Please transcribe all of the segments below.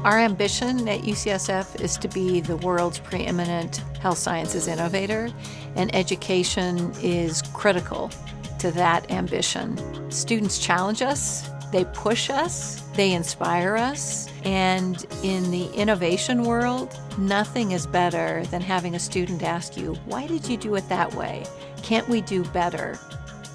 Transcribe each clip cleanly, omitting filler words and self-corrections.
Our ambition at UCSF is to be the world's preeminent health sciences innovator, and education is critical to that ambition. Students challenge us, they push us, they inspire us, and in the innovation world, nothing is better than having a student ask you, why did you do it that way? Can't we do better?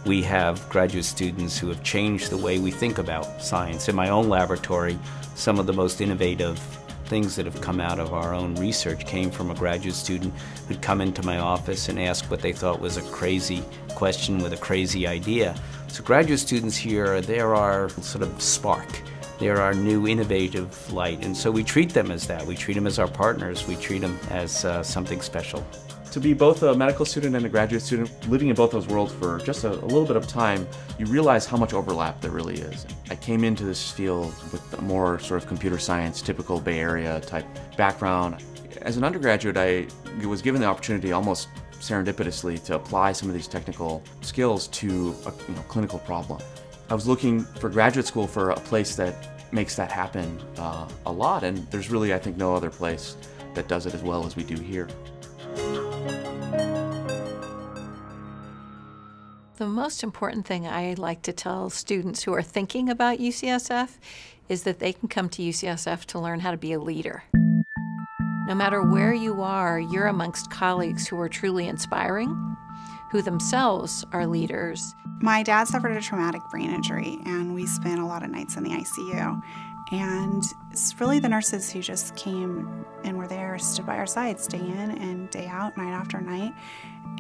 We have graduate students who have changed the way we think about science. In my own laboratory, some of the most innovative things that have come out of our own research came from a graduate student who'd come into my office and ask what they thought was a crazy question with a crazy idea. So graduate students here, they're our sort of spark. They're our new innovative light, and so we treat them as that. We treat them as our partners. We treat them as something special. To be both a medical student and a graduate student, living in both those worlds for just a little bit of time, you realize how much overlap there really is. I came into this field with a more sort of computer science, typical Bay Area type background. As an undergraduate, I was given the opportunity almost serendipitously to apply some of these technical skills to a clinical problem. I was looking for graduate school for a place that makes that happen a lot, and there's really, I think, no other place that does it as well as we do here. The most important thing I like to tell students who are thinking about UCSF is that they can come to UCSF to learn how to be a leader. No matter where you are, you're amongst colleagues who are truly inspiring, who themselves are leaders. My dad suffered a traumatic brain injury, and we spent a lot of nights in the ICU. And it's really the nurses who just came and were there, stood by our side, day in and day out, night after night.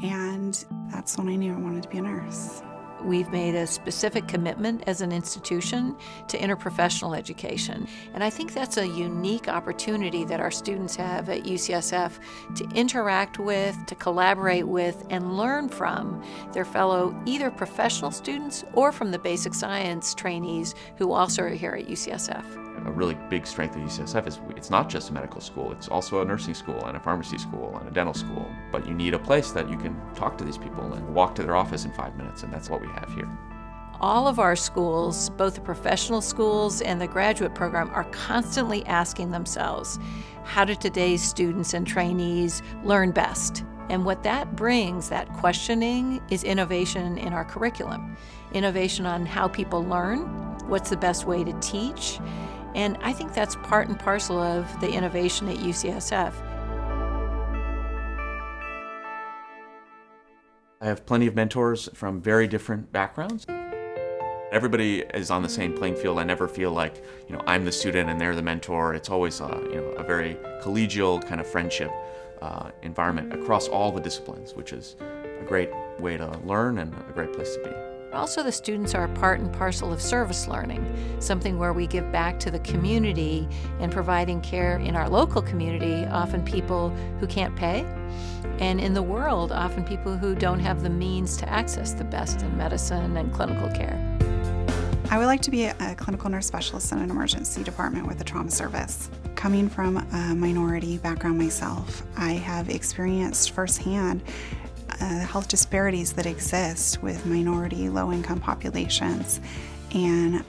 And that's when I knew I wanted to be a nurse. We've made a specific commitment as an institution to interprofessional education. And I think that's a unique opportunity that our students have at UCSF to interact with, to collaborate with, and learn from their fellow either professional students or from the basic science trainees who also are here at UCSF. A really big strength of UCSF is it's not just a medical school, it's also a nursing school and a pharmacy school and a dental school. But you need a place that you can talk to these people and walk to their office in 5 minutes, and that's what we have here. All of our schools, both the professional schools and the graduate program, are constantly asking themselves, how do today's students and trainees learn best? And what that brings, that questioning, is innovation in our curriculum. Innovation on how people learn, what's the best way to teach, and I think that's part and parcel of the innovation at UCSF. I have plenty of mentors from very different backgrounds. Everybody is on the same playing field. I never feel like, I'm the student and they're the mentor. It's always a very collegial kind of friendship environment across all the disciplines, which is a great way to learn and a great place to be. Also, the students are part and parcel of service learning, something where we give back to the community and providing care in our local community, often people who can't pay, and in the world, often people who don't have the means to access the best in medicine and clinical care. I would like to be a clinical nurse specialist in an emergency department with a trauma service. Coming from a minority background myself, I have experienced firsthand the health disparities that exist with minority, low-income populations, and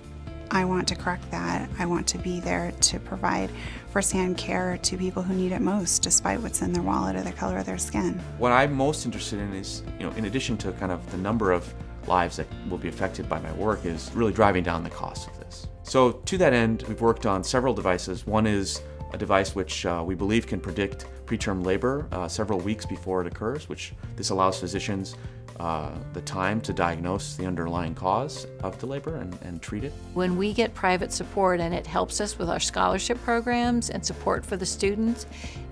I want to correct that. I want to be there to provide firsthand care to people who need it most, despite what's in their wallet or the color of their skin. What I'm most interested in is, in addition to kind of the number of lives that will be affected by my work, is really driving down the cost of this. So to that end, we've worked on several devices. One is a device which we believe can predict preterm labor several weeks before it occurs, which this allows physicians the time to diagnose the underlying cause of the labor and treat it. When we get private support and it helps us with our scholarship programs and support for the students,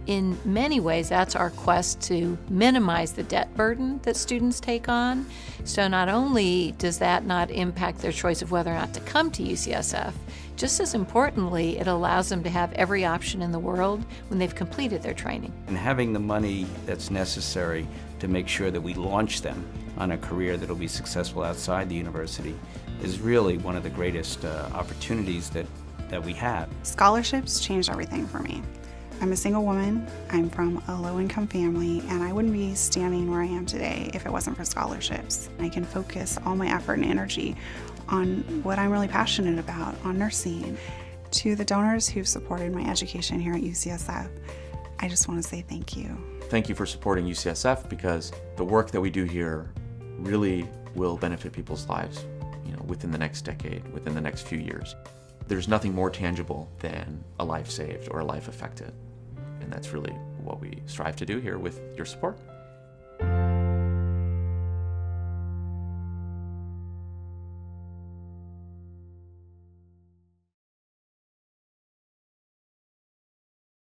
in many ways that's our quest to minimize the debt burden that students take on. So not only does that not impact their choice of whether or not to come to UCSF, just as importantly, it allows them to have every option in the world when they've completed their training. And having the money that's necessary to make sure that we launch them on a career that will be successful outside the university is really one of the greatest opportunities that we have. Scholarships changed everything for me. I'm a single woman, I'm from a low-income family, and I wouldn't be standing where I am today if it wasn't for scholarships. I can focus all my effort and energy on what I'm really passionate about, on nursing. To the donors who've supported my education here at UCSF, I just want to say thank you. Thank you for supporting UCSF, because the work that we do here really will benefit people's lives, within the next decade, within the next few years. There's nothing more tangible than a life saved or a life affected. And that's really what we strive to do here with your support.